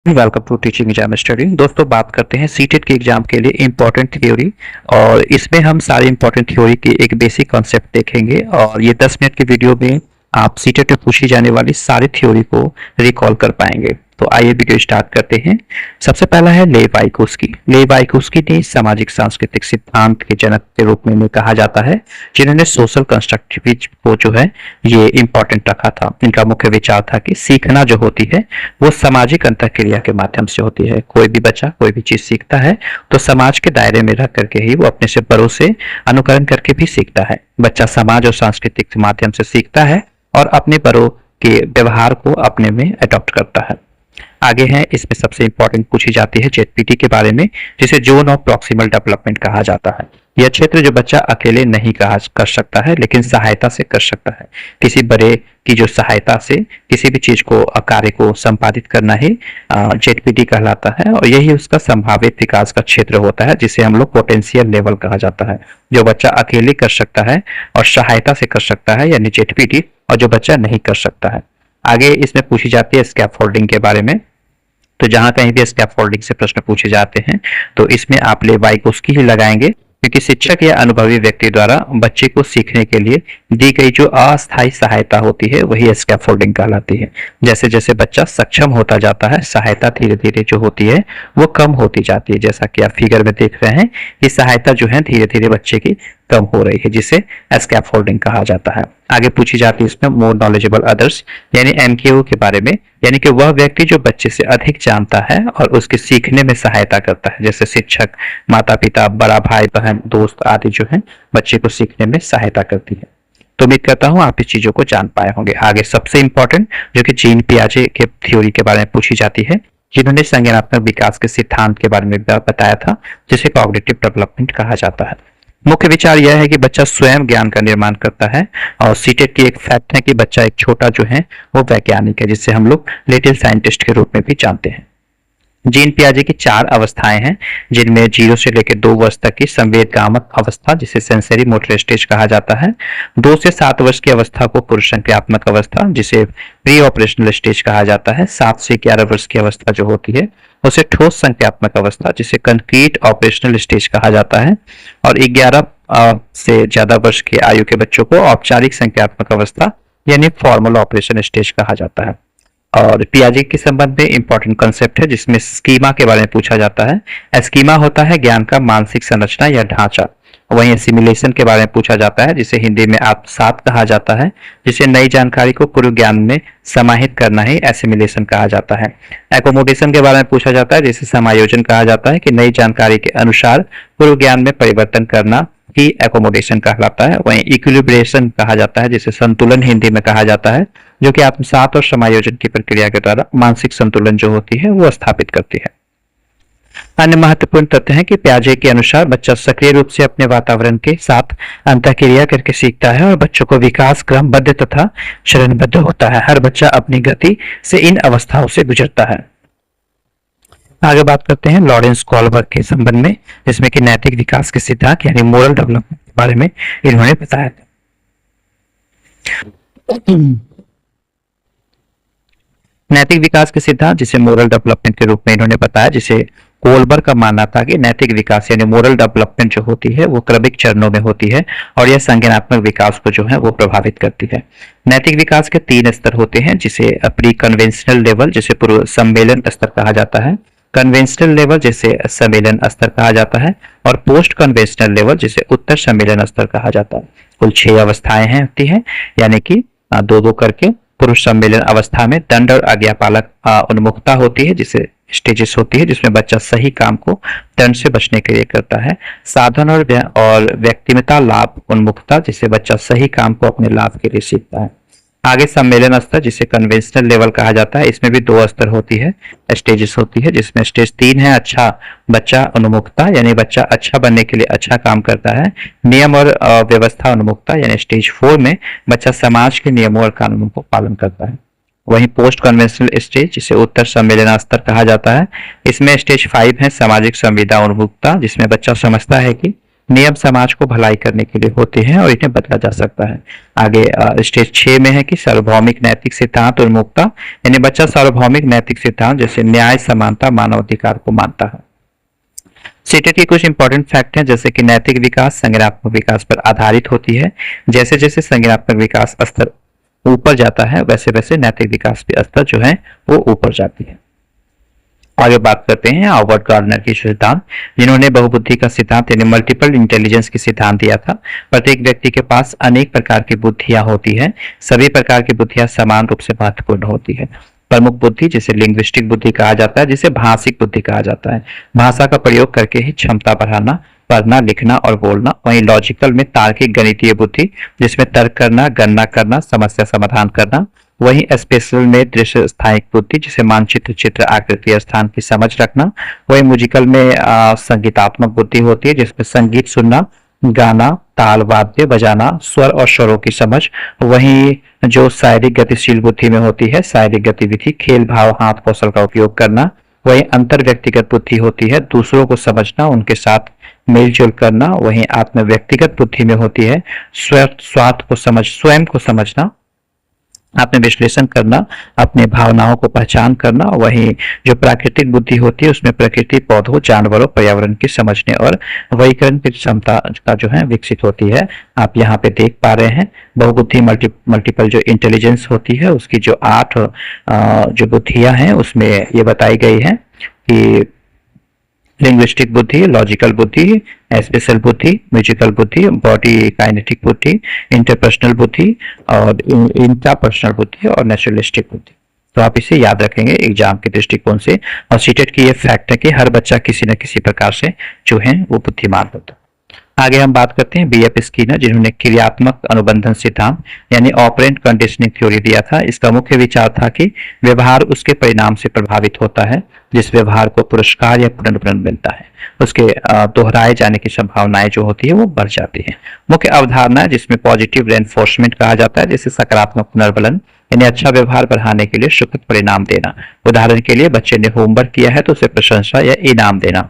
Welcome to teaching exam study. दोस्तों, बात करते हैं सीटेट के एग्जाम के लिए इंपॉर्टेंट थ्योरी। और इसमें हम सारे इंपॉर्टेंट थ्योरी के एक बेसिक कॉन्सेप्ट देखेंगे और ये 10 मिनट की वीडियो में आप सीटेट में पूछी जाने वाली सारी थ्योरी को रिकॉल कर पाएंगे। तो आइए वीडियो स्टार्ट करते हैं। सबसे पहला है लेव वाइकोस्की। लेव वाइकोस्की ने सामाजिक सांस्कृतिक सिद्धांत के जनक के रूप में कहा जाता है, जिन्होंने सोशल कंस्ट्रक्टिविज्म को जो है ये इंपॉर्टेंट रखा था। इनका मुख्य विचार था कि सीखना जो होती है वो सामाजिक अंतःक्रिया के माध्यम से होती है। कोई भी बच्चा कोई भी चीज सीखता है तो समाज के दायरे में रह करके ही वो अपने से बड़ों से अनुकरण करके भी सीखता है। बच्चा समाज और सांस्कृतिक के माध्यम से सीखता है और अपने बड़ों के व्यवहार को अपने में अडॉप्ट करता है। आगे है, इसमें सबसे इंपॉर्टेंट पूछी जाती है जेडपीटी के बारे में, जिसे जोन ऑफ प्रॉक्सिमल डेवलपमेंट कहा जाता है। यह क्षेत्र जो बच्चा अकेले नहीं कर सकता है लेकिन सहायता से कर सकता है। किसी बड़े की जो सहायता से किसी भी चीज को कार्य को संपादित करना ही जेडपीटी कहलाता है और यही उसका संभावित विकास का क्षेत्र होता है, जिसे हम लोग पोटेंशियल लेवल कहा जाता है। जो बच्चा अकेले कर सकता है और सहायता से कर सकता है यानी जेडपीटी, और जो बच्चा नहीं कर सकता है। आगे इसमें पूछी जाती है स्कैफोल्डिंग के बारे में। तो जहां कहीं भी स्कैफोल्डिंग से प्रश्न पूछे जाते हैं तो इसमें आप लेव वाइकोस्की ही लगाएंगे, क्योंकि शिक्षक या अनुभवी व्यक्ति द्वारा बच्चे को सीखने के लिए दी गई जो अस्थायी सहायता होती है वही स्कैफोल्डिंग कहलाती है। जैसे जैसे बच्चा सक्षम होता जाता है, सहायता धीरे धीरे जो होती है वो कम होती जाती है। जैसा कि आप फिगर में देख रहे हैं, ये सहायता जो है धीरे धीरे बच्चे की कम हो रही है, जिसे स्कैफोल्डिंग कहा जाता है। आगे पूछी जाती है इसमें मोर नॉलेजेबल अदर्स यानी एमकेओ के बारे में, यानी कि वह व्यक्ति जो बच्चे से अधिक जानता है और उसके सीखने में सहायता करता है। जैसे शिक्षक, माता पिता, बड़ा भाई बहन, दोस्त आदि जो है बच्चे को सीखने में सहायता करती है। तो उम्मीद करता हूं आप इस चीजों को जान पाए होंगे। आगे सबसे इंपॉर्टेंट जो कि जीन पियाजे के थ्योरी के बारे में पूछी जाती है, जिन्होंने संज्ञानात्मक विकास के सिद्धांत के बारे में बताया था, जिसे कॉग्निटिव डेवलपमेंट कहा जाता है। मुख्य विचार यह है कि बच्चा स्वयं ज्ञान का निर्माण करता है और सीटेट की एक फैक्ट है कि बच्चा एक छोटा जो है वो वैज्ञानिक है, जिसे हम लोग लिटिल साइंटिस्ट के रूप में भी जानते हैं। जीन पियाजे की 4 अवस्थाएं हैं, जिनमें 0 से लेकर 2 वर्ष तक की संवेदनात्मक अवस्था, जिसे सेंसरी मोटर स्टेज कहा जाता है। 2 से 7 वर्ष की अवस्था को पूर्व संज्ञानात्मक अवस्था, जिसे प्री ऑपरेशनल स्टेज कहा जाता है। 7 से 11 वर्ष की अवस्था जो होती है उसे ठोस संज्ञानात्मक अवस्था, जिसे कंक्रीट ऑपरेशनल स्टेज कहा जाता है। और 11 से ज्यादा वर्ष की आयु के बच्चों को औपचारिक संज्ञानात्मक अवस्था यानी फॉर्मल ऑपरेशन स्टेज कहा जाता है। और पियाजे के संबंध में इंपॉर्टेंट कंसेप्ट है, जिसमें स्कीमा के बारे में पूछा जाता है। स्कीमा होता है ज्ञान का मानसिक संरचना या ढांचा। वहीं एसिमिलेशन के बारे में पूछा जाता है, जिसे हिंदी में आत्मसात कहा जाता है, जिसे नई जानकारी को पूर्व ज्ञान में समाहित करना ही एसिमिलेशन कहा जाता है। एकोमोडेशन के बारे में पूछा जाता है, जिसे समायोजन कहा जाता है कि नई जानकारी के अनुसार पूर्व ज्ञान में परिवर्तन करना ही एकोमोडेशन कहलाता है। वहीं इक्विलिब्रेशन कहा जाता है, जिसे संतुलन हिंदी में कहा जाता है, जो कि आत्मसात और समायोजन की प्रक्रिया के द्वारा मानसिक संतुलन जो होती है वो स्थापित करती है। अन्य महत्वपूर्ण तथ्य है कि पियाजे के अनुसार बच्चा सक्रिय रूप से अपने वातावरण के साथ अंतःक्रिया करके सीखता है और बच्चों को विकास क्रमबद्ध तथा चरणबद्ध होता है। हर बच्चा अपनी गति से इन अवस्थाओं से गुजरता है। आगे बात करते हैं लॉरेंस कोलबर्ग के संबंध में, जिसमें कि नैतिक विकास के सिद्धांत यानी मोरल डेवलपमेंट के बारे में इन्होंने बताया था। नैतिक विकास के सिद्धांत, जिसे मोरल डेवलपमेंट के रूप में इन्होंने बताया, जिसे कोलबर्ग का मानना था कि नैतिक विकास यानी मोरल डेवलपमेंट जो होती है वो क्रमिक चरणों में होती है और यह संज्ञानात्मक विकास को जो है वो प्रभावित करती है। नैतिक विकास के 3 स्तर होते हैं, जिसे प्री कन्वेंशनल लेवल, जिसे पूर्व सम्मेलन स्तर कहा जाता है, कन्वेंशनल लेवल जिसे सम्मेलन स्तर कहा जाता है, और पोस्ट कन्वेंशनल लेवल जिसे उत्तर सम्मेलन स्तर कहा जाता है। कुल 6 अवस्थाएं हैं होती हैं, यानी कि 2-2 करके। पुरुष सम्मेलन अवस्था में दंड और आज्ञापालक उन्मुखता होती है, जिसे स्टेजेस होती है, जिसमें बच्चा सही काम को दंड से बचने के लिए करता है। साधन और व्यक्तिमता लाभ उन्मुखता, जिसे बच्चा सही काम को अपने लाभ के लिए सीखता है। आगे सम्मेलन स्तर, जिसे कन्वेंशनल लेवल कहा जाता है, इसमें भी 2 स्तर होती है, स्टेजेस होती है, जिसमें स्टेज 3 है अच्छा बच्चा उन्मुखता, यानी बच्चा अच्छा बनने के लिए अच्छा काम करता है। नियम और व्यवस्था उन्मुखता, यानी स्टेज 4 में बच्चा समाज के नियमों और कानूनों को पालन करता है। वहीं पोस्ट कन्वेंशनल स्टेज, जिसे उत्तर सम्मेलन स्तर कहा जाता है, इसमें स्टेज 5 है सामाजिक संविदा उन्मुखता, जिसमें बच्चा समझता है कि नियम समाज को भलाई करने के लिए होते हैं और इन्हें बदला जा सकता है। आगे स्टेज 6 में है कि सार्वभौमिक नैतिक सिद्धांत उन्मुक्ता, यानी बच्चा सार्वभौमिक नैतिक सिद्धांत जैसे न्याय, समानता, मानवाधिकार को मानता है। सीटेट के कुछ इंपॉर्टेंट फैक्ट हैं जैसे कि नैतिक विकास संज्ञानात्मक विकास पर आधारित होती है। जैसे जैसे संज्ञानात्मक विकास स्तर ऊपर जाता है वैसे वैसे नैतिक विकास के स्तर जो है वो ऊपर जाती है। आगे बात करते हैं हॉवर्ड गार्डनर के सिद्धांत, जिन्होंने बहुबुद्धि का सिद्धांत यानी मल्टीपल इंटेलिजेंस की सिद्धांत दिया था। प्रत्येक व्यक्ति के पास अनेक प्रकार की बुद्धियां होती है, सभी प्रकार की बुद्धियां समान रूप से महत्वपूर्ण होती है। प्रमुख बुद्धि जिसे लिंग्विस्टिक बुद्धि कहा जाता है, जिसे भाषिक बुद्धि कहा जाता है, भाषा का प्रयोग करके ही क्षमता बढ़ाना, पढ़ना, लिखना और बोलना। वहीं लॉजिकल में तार्किक गणितीय बुद्धि जिसमें तर्क करना, गणना करना, समस्या समाधान करना। वहीं स्पेशल में दृश्य स्थायिक बुद्धि जिसे मानचित्र, चित्र, आकृति, स्थान की समझ रखना। वहीं म्यूजिकल में संगीतात्मक बुद्धि होती है जिसमें संगीत सुनना, गाना, ताल, वाद्य बजाना, स्वर और स्वरों की समझ। वहीं जो शारीरिक गतिशील बुद्धि में होती है, शारीरिक गतिविधि, खेल भाव, हाथ कौशल का उपयोग करना। वहीं अंतर व्यक्तिगत बुद्धि होती है दूसरों को समझना, उनके साथ मेलजोल करना। वहीं आत्म व्यक्तिगत बुद्धि में होती है स्वयं को समझना, अपने विश्लेषण करना, अपने भावनाओं को पहचान करना। वहीं जो प्राकृतिक बुद्धि होती है उसमें प्रकृति, पौधों, जानवरों, पर्यावरण की समझने और वर्गीकरण की क्षमता का जो है विकसित होती है। आप यहाँ पे देख पा रहे हैं बहुबुद्धि मल्टीपल जो इंटेलिजेंस होती है उसकी जो 8 जो बुद्धियां हैं उसमें ये बताई गई है कि लिंग्विस्टिक बुद्धि, लॉजिकल बुद्धि, स्पेशल बुद्धि, म्यूजिकल बुद्धि, बॉडी काइनेटिक बुद्धि, इंटरपर्सनल बुद्धि और इंट्रापर्सनल बुद्धि और नेचुरलिस्टिक बुद्धि। तो आप इसे याद रखेंगे एग्जाम के दृष्टिकोण से। और सीटेट की ये फैक्ट है कि हर बच्चा किसी न किसी प्रकार से जो है वो बुद्धिमान होता है। आगे हम बात करते हैं बीएफ स्किनर, जिन्होंने क्रियात्मक अनुबंधन सिद्धांत यानी ऑपरेंट कंडीशनिंग थ्योरी दिया था। इसका मुख्य विचार था कि व्यवहार उसके परिणाम से प्रभावित होता है जिस व्यवहार को पुरस्कार या पुनर्बलन मिलता है, उसके दोहराए जाने की संभावनाएं जो होती है वो बढ़ जाती है। मुख्य अवधारणा जिसमें पॉजिटिव रेनफोर्समेंट कहा जाता है, जैसे सकारात्मक पुनर्बलन यानी अच्छा व्यवहार बढ़ाने के लिए सुखद परिणाम देना। उदाहरण के लिए बच्चे ने होमवर्क किया है तो उसे प्रशंसा या इनाम देना।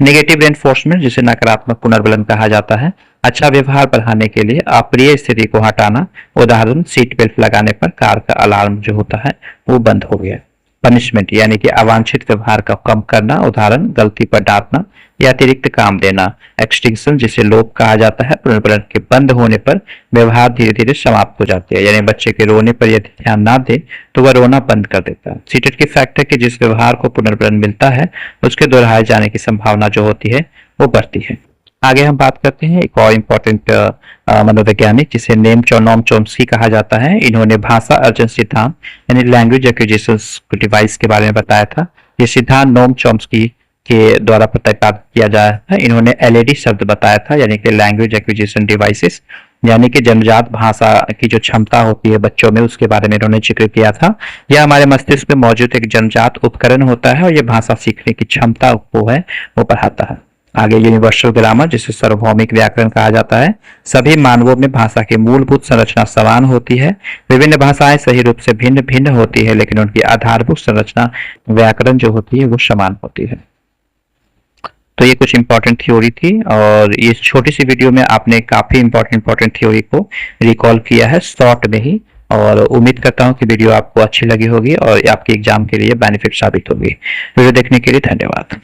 नेगेटिव रेनफोर्समेंट जिसे नकारात्मक पुनर्बलन कहा जाता है, अच्छा व्यवहार बढ़ाने के लिए अप्रिय स्थिति को हटाना। उदाहरण सीट बेल्ट लगाने पर कार का अलार्म जो होता है वो बंद हो गया। पनिशमेंट यानी कि अवांछित व्यवहार का कम करना। उदाहरण गलती पर डांटना या अतिरिक्त काम देना। एक्सटिंक्शन जिसे लोप कहा जाता है, पुनर्बलन के बंद होने पर व्यवहार धीरे धीरे समाप्त हो जाती है, यानी बच्चे के रोने पर यदि ध्यान ना दे तो वह रोना बंद कर देता है। सीटेट की फैक्ट है कि जिस व्यवहार को पुनर्बलन मिलता है उसके दोहराए जाने की संभावना जो होती है वो बढ़ती है। आगे हम बात करते हैं एक और इम्पोर्टेंट मनोवैज्ञानिक जिसे नोम चॉम्स्की कहा जाता है। इन्होंने भाषा अर्जन सिद्धांत यानी लैंग्वेज एक्विजिशन डिवाइस के बारे में बताया था। ये सिद्धांत नोम चॉम्स्की के द्वारा प्रतिपादित किया जाया था। इन्होंने एलएडी शब्द बताया था यानी कि लैंग्वेज एक्विजिशन डिवाइसेस, यानी कि जन्मजात भाषा की जो क्षमता होती है बच्चों में उसके बारे में इन्होंने जिक्र किया था। यह हमारे मस्तिष्क में मौजूद एक जन्मजात उपकरण होता है और यह भाषा सीखने की क्षमता को है वो बढ़ाता है। आगे यूनिवर्सल ग्रामर जिसे सार्वभौमिक व्याकरण कहा जाता है। सभी मानवों में भाषा की मूलभूत संरचना समान होती है। विभिन्न भाषाएं सही रूप से भिन्न भिन्न होती है लेकिन उनकी आधारभूत संरचना व्याकरण जो होती है वो समान होती है। तो ये कुछ इंपॉर्टेंट थ्योरी थी और इस छोटी सी वीडियो में आपने काफी इंपॉर्टेंट थ्योरी को रिकॉल किया है शॉर्ट में ही, और उम्मीद करता हूँ कि वीडियो आपको अच्छी लगी होगी और आपके एग्जाम के लिए बेनिफिट साबित होगी। वीडियो देखने के लिए धन्यवाद।